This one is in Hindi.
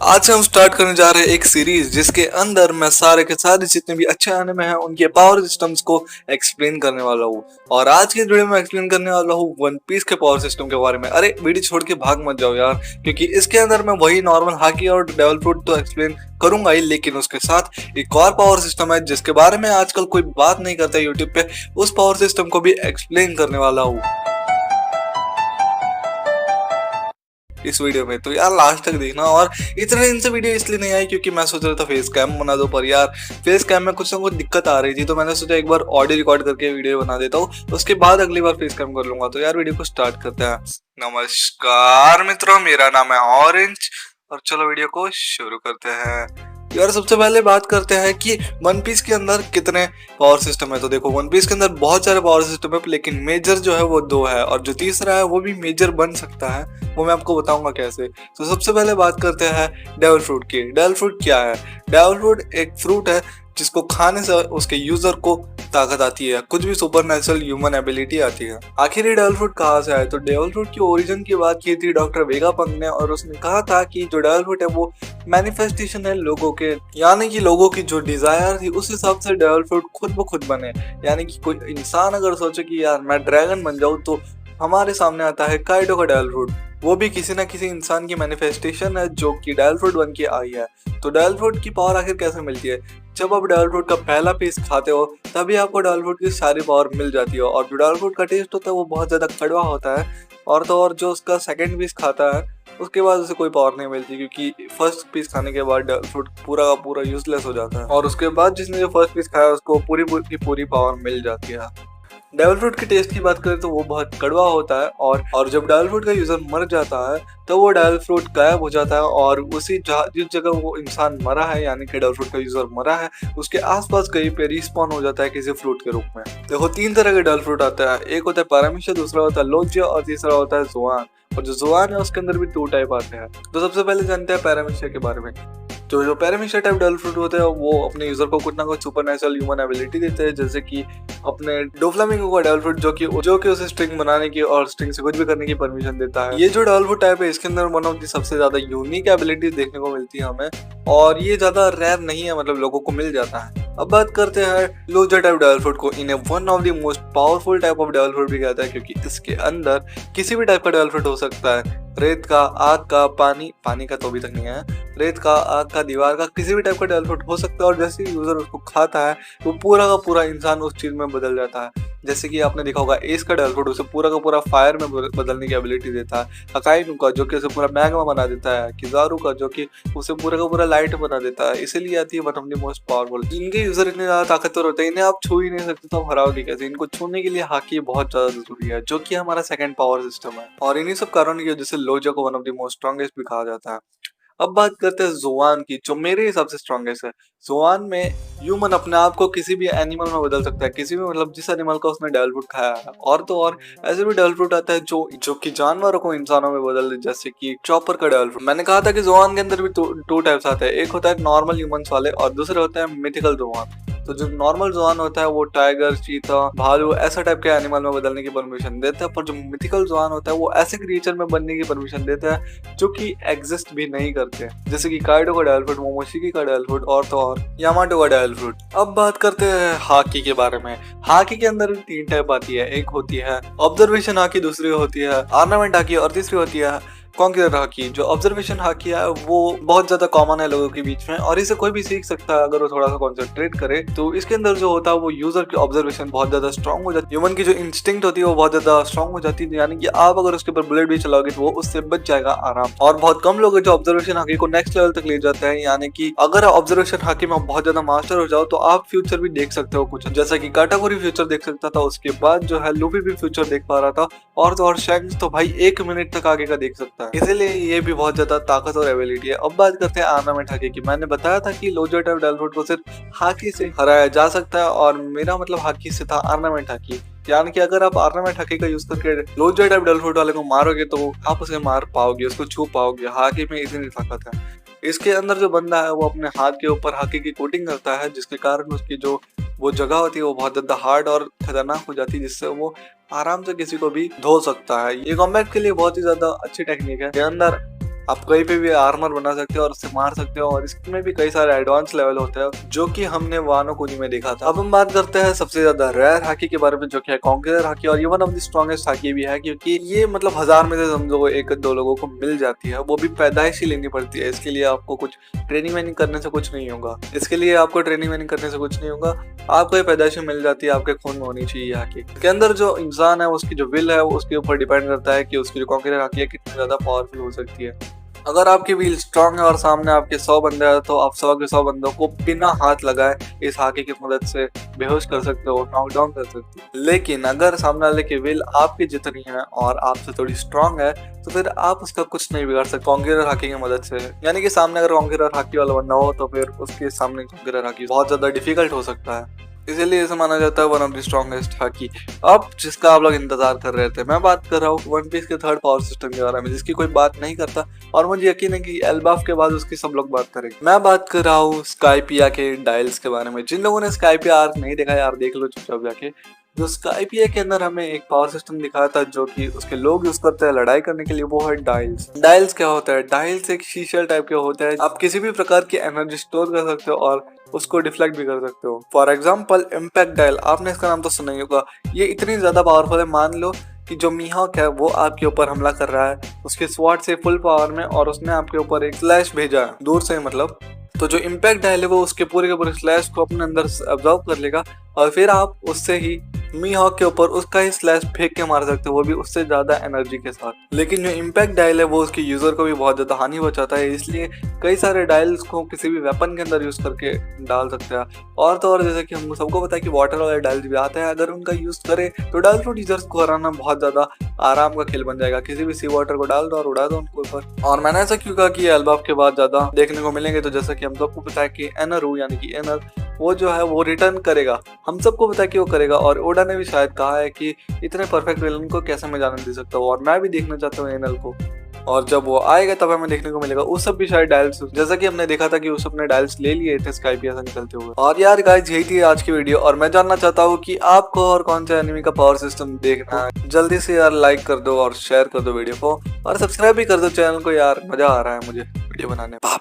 आज से हम स्टार्ट करने जा रहे हैं एक सीरीज जिसके अंदर मैं सारे के सारे जितने भी अच्छे एनिमे हैं उनके पावर सिस्टम्स को एक्सप्लेन करने वाला हूँ। और आज के वीडियो में एक्सप्लेन करने वाला हूँ वन पीस के पावर सिस्टम के बारे में। अरे वीडियो छोड़ के भाग मत जाओ यार, क्योंकि इसके अंदर मैं वही नॉर्मल हाकी और डेविल फ्रूट तो एक्सप्लेन करूंगा ही, लेकिन उसके साथ एक और पावर सिस्टम है जिसके बारे में आजकल कोई बात नहीं करता यूट्यूब पे, उस पावर सिस्टम को भी एक्सप्लेन करने वाला हूँ इस वीडियो में। तो यार लास्ट तक देखना। और इतने दिन से वीडियो इसलिए नहीं आई क्योंकि मैं सोच रहा था फेस कैम बना दो, पर यार फेस कैम में कुछ ना कुछ दिक्कत आ रही थी, तो मैंने सोचा एक बार ऑडियो रिकॉर्ड करके वीडियो बना देता हूँ, उसके बाद अगली बार फेस कैम कर लूंगा। तो यार वीडियो को स्टार्ट करते हैं। नमस्कार मित्रों, मेरा नाम है ऑरेंज और चलो वीडियो को शुरू करते हैं। यार सबसे पहले बात करते हैं कि वन पीस के अंदर कितने पावर सिस्टम है। तो देखो वन पीस के अंदर बहुत सारे पावर सिस्टम है, लेकिन मेजर जो है वो 2 है, और जो तीसरा है वो भी मेजर बन सकता है, वो मैं आपको बताऊंगा कैसे। तो सबसे पहले बात करते हैं डेविल फ्रूट की। डेविल फ्रूट क्या है? डेविल फ्रूट एक फ्रूट है जिसको खाने से उसके यूजर को ताकत आती है, कुछ भी सुपरनेचुरल ह्यूमन एबिलिटी आती है। आखिर ये डेविल फ्रूट कहाँ से आया? तो डेविल फ्रूट की ओरिजिन की बात की थी डॉक्टर वेगापंक ने, और उसने कहा था कि जो डेविल फ्रूट है वो मैनिफेस्टेशन है लोगों के, यानी कि लोगों की जो डिजायर थी उस हिसाब से डेविल फ्रूट खुद ब खुद बने। यानी कि कोई इंसान अगर सोचे कि यार मैं ड्रैगन बन जाऊं, तो हमारे सामने आता है काइडो का डेविल फ्रूट, वो भी किसी ना किसी इंसान की मैनिफेस्टेशन है जो कि डेविल फ्रूट बन के आई है। तो डेविल फ्रूट की पावर आखिर कैसे मिलती है? जब आप डेविल फ्रूट का पहला पीस खाते हो तभी आपको डेविल फ्रूट की सारी पावर मिल जाती है, और जो डेविल फ्रूट का टेस्ट होता है वो बहुत ज्यादा कड़वा होता है। और तो और जो उसका सेकंड पीस खाता है उसके बाद उसे कोई पावर नहीं मिलती, क्योंकि फर्स्ट पीस खाने के बाद डेविल फ्रूट पूरा का पूरा यूजलेस हो जाता है, और उसके बाद जिसने जो फर्स्ट पीस खाया उसको पूरी की पूरी पावर मिल जाती है। डेविल फ्रूट के टेस्ट की बात करें तो वो बहुत कड़वा होता है, और जब डेविल फ्रूट का यूजर मर जाता है तो वो डेविल फ्रूट गायब हो जाता है, और उसी जिस जगह वो इंसान मरा है, यानी कि डेविल फ्रूट का यूजर मरा है, उसके आसपास कहीं पे रिस्पॉन हो जाता है किसी फ्रूट के रूप में। देखो 3 तरह के डेविल फ्रूट आता है, एक होता है पैरामीशिया, दूसरा होता है लोजिया, और तीसरा होता है जोआन। और जो जोआन है उसके अंदर भी 2 टाइप आते हैं। तो सबसे पहले जानते हैं पैरामीशिया के बारे में। तो जो पैरामीशिया टाइप डेविल फ्रूट होते हैं वो अपने यूजर को कुछ ना कुछ सुपरनेचुरल ह्यूमन एबिलिटी देते हैं, जैसे कि अपने डोफ्लामिंगो का डेविल फ्रूट जो कि उसे स्ट्रिंग बनाने की और स्ट्रिंग से कुछ भी करने की परमिशन देता है। ये जो डेविल फ्रूट टाइप है इसके अंदर वन ऑफ दी सबसे ज्यादा यूनिक एबिलिटीज देखने को मिलती है हमें, और ये ज्यादा रेयर नहीं है, मतलब लोगों को मिल जाता है। अब बात करते हैं लोजिया टाइप डेविल फ्रूट को। इन्हें one of the most powerful type of devil fruit भी कहता है, क्योंकि इसके अंदर किसी भी टाइप का डेविल फ्रूट हो सकता है, रेत का, आग का, पानी का तो अभी तक नहीं है, रेत का, आग का, दीवार का, किसी भी टाइप का डेविल फ्रूट हो सकता है। और जैसे ही यूजर उसको खाता है वो पूरा का पूरा इंसान उस चीज में बदल जाता है। जैसे कि आपने देखा होगा एस का डेविल फ्रूट उसे पूरा का पूरा फायर में बदलने की एबिलिटी देता है, अकाइनु का जो कि उसे पूरा मैग्मा बना देता है, किजारू का जो कि उसे पूरा का पूरा लाइट बना देता है। इसीलिए आती है one of the most powerful. इनके यूजर इतने ज्यादा ताकतवर होते हैं, इन्हें आप छू ही नहीं सकते, तो आप हराओगे कैसे? इनको छूने के लिए हाकी बहुत ज्यादा जरूरी है, जो कि हमारा सेकंड पावर सिस्टम है, और इन्हीं सब कारणों की वजह से लोजिया को one of the most strongest भी कहा जाता है। अब बात करते हैं जोआन की, जो मेरे हिसाब से स्ट्रॉन्गेस्ट है। जोआन में ह्यूमन अपने आप को किसी भी एनिमल में बदल सकता है, किसी भी, मतलब जिस एनिमल का उसने डेविल फ्रूट खाया है। और तो और ऐसे भी डेविल फ्रूट आता है जो कि जानवरों को इंसानों में बदल दे, जैसे कि चॉपर का डेविल फ्रूट। मैंने कहा था कि जोआन के अंदर भी 2 टाइप्स आते हैं, एक होता है नॉर्मल ह्यूमंस वाले और दूसरे होता है मिथिकल जोआन। तो जो नॉर्मल जोआन होता है वो टाइगर, चीता, भालू ऐसा टाइप के एनिमल में बदलने की परमिशन देता है, पर जो मिथिकल जोआन होता है वो ऐसे क्रिएचर में बनने की परमिशन देता है जो कि एग्जिस्ट भी नहीं करते, जैसे कि काइडो का डेविल फ्रूट, मोमोशिकी का डेविल फ्रूट, और तो और यामाटो का डेविल फ्रूट। अब बात करते हैं हाकी के बारे में। हाकी के अंदर 3 टाइप आती है, एक होती है ऑब्जर्वेशन हाकी, दूसरी होती है ऑर्नामेंट हाकी, और तीसरी होती है कॉन्क्यूरर हाकी। जो ऑब्जर्वेशन हाकी है वो बहुत ज्यादा कॉमन है लोगों के बीच में, और इसे कोई भी सीख सकता है अगर वो थोड़ा सा कॉन्सेंट्रेट करे। तो इसके अंदर जो होता है वो यूजर की ऑब्जर्वेशन बहुत ज्यादा स्ट्रांग हो जाती है, ह्यूमन की जो इंस्टिंक्ट होती है वो बहुत ज्यादा स्ट्रांग हो जाती है, यानी कि आप अगर उसके ऊपर बुलेट भी चलाओगे तो वो उससे बच जाएगा आराम। और बहुत कम लोग जो ऑब्जर्वेशन हाकी को नेक्स्ट लेवल तक ले जाते हैं, यानी कि अगर ऑब्जर्वेशन हाकी में बहुत ज्यादा मास्टर हो जाओ तो आप फ्यूचर भी देख सकते हो कुछ, जैसा कि काटागोरी फ्यूचर देख सकता था, उसके बाद जो है लूफी भी फ्यूचर देख पा रहा था, और तो और शैंक्स तो भाई 1 मिनट तक आगे का देख सकता है। इसीलिए ये भी बहुत ज्यादा ताकतवर एबिलिटी है। अब बात करते हैं ऑर्नामेंट हाकी की। मैंने बताया था कि लोजिया टाइप डेविल फ्रूट को सिर्फ हाकी से हराया जा सकता है, और मेरा मतलब हाकी से था ऑर्नामेंट हाकी, यानी कि अगर आप ऑर्नामेंट हाकी का यूज करके लोजिया टाइप डेविल फ्रूट वाले को मारोगे तो आप उसे मार पाओगे, उसको छू पाओगे। हाकी में इतनी ताकत है। इसके अंदर जो बंदा है वो अपने हाथ के ऊपर हाकी की कोटिंग करता है, जिसके कारण उसकी जो वो जगह होती है वो बहुत ज्यादा हार्ड और खतरनाक हो जाती है, जिससे वो आराम से किसी को भी धो सकता है। ये कॉम्बैट के लिए बहुत ही ज्यादा अच्छी टेक्निक है। के अंदर आप कहीं पे भी आर्मर बना सकते हो और उससे मार सकते हो, और इसमें भी कई सारे एडवांस लेवल होते हैं जो कि हमने वानो कुनी में देखा था। अब हम बात करते हैं सबसे ज्यादा रेयर हाकी के बारे में, जो कि है कॉन्करर हाकी, और ये one of the strongest hockey भी है, क्योंकि ये मतलब 1000 में से समझो 1-2 लोगों को मिल जाती है, वो भी पैदाइशी लेनी पड़ती है। इसके लिए आपको कुछ ट्रेनिंग वेनिंग करने से कुछ नहीं होगा, आपको ये पैदाइशी मिल जाती है, आपके खून में होनी चाहिए हाकी। इसके अंदर जो इंसान है उसकी जो विल है उसके ऊपर डिपेंड करता है कि उसकी जो कॉन्करर हाकी है कितनी ज्यादा पावरफुल हो सकती है। अगर आपकी व्हील स्ट्रांग है और सामने आपके 100 बंदे हैं तो आप 100 के 100 बंदों को बिना हाथ लगाए इस हाकी की मदद से बेहोश कर सकते हो, नॉक डाउन कर सकते हो। लेकिन अगर सामने वाले की व्हील आपकी जितनी है और आपसे थोड़ी स्ट्रांग है तो फिर आप उसका कुछ नहीं बिगाड़ सकते कॉन्करर हाकी की मदद से। यानी कि सामने अगर कॉन्करर हाकी वाला बंदा हो तो फिर उसके सामने कॉन्करर हाकी बहुत ज्यादा डिफिकल्ट हो सकता है। इसीलिए इसे माना जाता है one of the strongest hockey. अब जिसका आप लोग इंतजार कर रहे थे, मैं बात कर रहा हूँ वन पीस के थर्ड पावर सिस्टम के बारे में, जिसकी कोई बात नहीं करता और मुझे यकीन है कि एल्बाफ के बाद उसकी सब लोग बात करेंगे। मैं बात कर रहा हूँ स्काइपिया के डायल्स के बारे में। जिन लोगों ने स्काइपिया आर्क नहीं देखा यार, देख लो चुपचाप जाके। जो स्काइपिया के अंदर हमें एक पावर सिस्टम दिखाया था जो कि उसके लोग यूज करते हैं लड़ाई करने के लिए, वो है डायल्स। डायल्स क्या होता है? डायल्स एक शीशल टाइप के होता है, आप किसी भी प्रकार की एनर्जी स्टोर कर सकते हो और उसको डिफ्लेक्ट भी कर सकते हो। फॉर एग्जाम्पल इम्पैक्ट डायल, आपने इसका नाम तो सुना ही होगा। ये इतनी ज्यादा पावरफुल है, मान लो कि जो मीहॉक है वो आपके ऊपर हमला कर रहा है उसके स्वॉर्ड से फुल पावर में, और उसने आपके ऊपर एक स्लैश भेजा है दूर से, मतलब तो जो इम्पैक्ट डायल है वो उसके पूरे के पूरे स्लैश को अपने अंदर अब्जॉर्ब कर लेगा और फिर आप उससे ही मीहॉक के ऊपर उसका ही स्लैश फेंक के मार सकते हो, वो भी उससे ज्यादा एनर्जी के साथ। लेकिन जो इम्पैक्ट डायल है वो उसके यूजर को भी बहुत ज्यादा हानि पहुंचाता है, इसलिए कई सारे डायल्स को किसी भी वेपन के अंदर यूज करके डाल सकते हैं। और तो और जैसे कि हम सबको पता है कि वाटर वाले डायल्स भी आते हैं, अगर उनका यूज करें तो डायल फ्रूट यूजर्स को हराना बहुत ज्यादा आराम का खेल बन जाएगा। किसी भी सी वाटर को डाल दो और उड़ा दो उनको ऊपर। और मैंने ऐसा क्यों कहा कि एल्बाफ के बाद ज्यादा देखने को मिलेंगे, तो जैसा कि हम सबको पता है कि एनरू यानी कि एनर वो जो है वो रिटर्न करेगा, हम सबको पता है कि वो करेगा। और ओडा ने भी शायद कहा है कि इतने परफेक्ट विलन को कैसे मैं जाने दे सकता हूँ, और मैं भी देखना चाहता हूँ एनल को। और जब वो आएगा तब हमें देखने को मिलेगा उसब भी शायद डायल्स, जैसा कि हमने देखा था कि उसब ने डायल्स ले लिए थे स्काइपिया से निकलते हुए। और यार गाइस, यही थी आज की वीडियो, और मैं जानना चाहता हूँ कि आपको और कौन सा एनिमी का पावर सिस्टम देखना है। जल्दी से यार लाइक कर दो और शेयर कर दो वीडियो को, और सब्सक्राइब भी कर दो चैनल को। यार मजा आ रहा है मुझे वीडियो बनाने में।